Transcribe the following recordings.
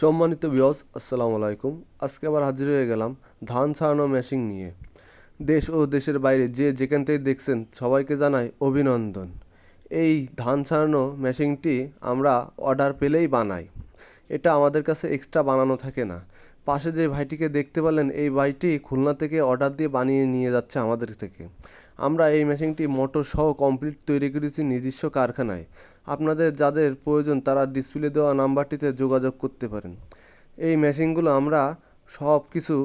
সম্মানিত ভিউয়ার্স, আসসালামু আলাইকুম। আজকে আবার হাজির হয়ে গেলাম ধান ছাড়ানো মেশিন নিয়ে। দেশ ও দেশের বাইরে যে যেখান থেকে দেখছেন সবাইকে জানাই অভিনন্দন। এই ধান ছাড়ানো মেশিনটি আমরা অর্ডার পেলেই বানাই। এটা আমাদের কাছে এক্সট্রা বানানো থাকে না। পাশে যে ভাইটিকে দেখতে পেলেন, এই ভাইটি খুলনা থেকে অর্ডার দিয়ে বানিয়ে নিয়ে যাচ্ছে আমাদের থেকে। আমরা এই মেশিনটি মোটর সহ কমপ্লিট তৈরি করেছি নিজস্ব কারখানায়। আপনাদের যাদের প্রয়োজন তারা ডিসপ্লে দেওয়া নাম্বারটিতে যোগাযোগ করতে পারেন। এই মেশিনগুলো আমরা সব কিছু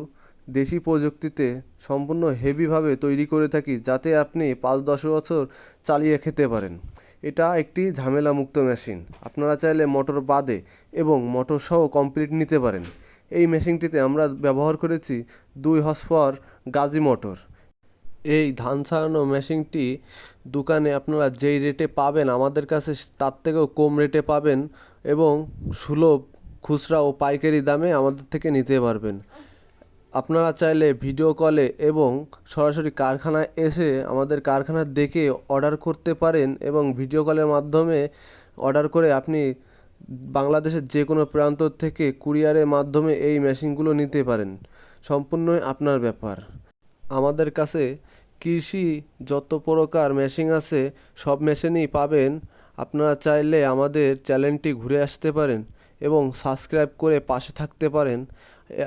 দেশি প্রযুক্তিতে সম্পূর্ণ হেভিভাবে তৈরি করে থাকি, যাতে আপনি 5-10 বছর চালিয়ে খেতে পারেন। এটা একটি ঝামেলামুক্ত মেশিন। আপনারা চাইলে মোটর বাদে এবং মোটর সহ কমপ্লিট নিতে পারেন। এই মেশিনটিতে আমরা ব্যবহার করেছি 2 হর্স পাওয়ার গাজি মোটর। এই ধান ছাড়ানো মেশিনটি দোকানে আপনারা যেই রেটে পাবেন আমাদের কাছে তার থেকেও কম রেটে পাবেন এবং সুলভ খুচরা ও পাইকারি দামে আমাদের থেকে নিতে পারবেন। আপনারা চাইলে ভিডিও কলে এবং সরাসরি কারখানায় এসে আমাদের কারখানা দেখে অর্ডার করতে পারেন এবং ভিডিও কলের মাধ্যমে অর্ডার করে আপনি বাংলাদেশের যে কোনো প্রান্ত থেকে কুরিয়ারের মাধ্যমে এই মেশিনগুলো নিতে পারেন। সম্পূর্ণই আপনার ব্যাপার। আমাদের কাছে কৃষি যত প্রকার মেশিন আছে সব মেশিনই পাবেন। আপনারা চাইলে আমাদের চ্যানেলটি ঘুরে আসতে পারেন এবং সাবস্ক্রাইব করে পাশে থাকতে পারেন।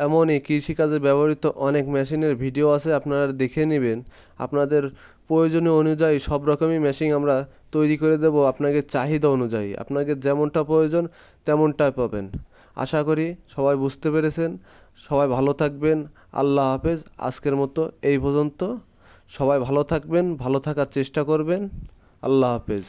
এমনই কৃষিকাজে ব্যবহৃত অনেক মেশিনের ভিডিও আছে, আপনারা দেখে নেবেন। আপনাদের প্রয়োজনীয় অনুযায়ী সব রকমই মেশিন আমরা তৈরি করে দেব আপনাকে চাহিদা অনুযায়ী। আপনাকে যেমনটা প্রয়োজন তেমনটাই পাবেন। আশা করি সবাই বুঝতে পেরেছেন। সবাই ভালো থাকবেন। আল্লাহ হাফেজ। আজকের মতো এই পর্যন্ত। সবাই ভালো থাকবেন, ভালো থাকার চেষ্টা করবেন। আল্লাহ হাফেজ।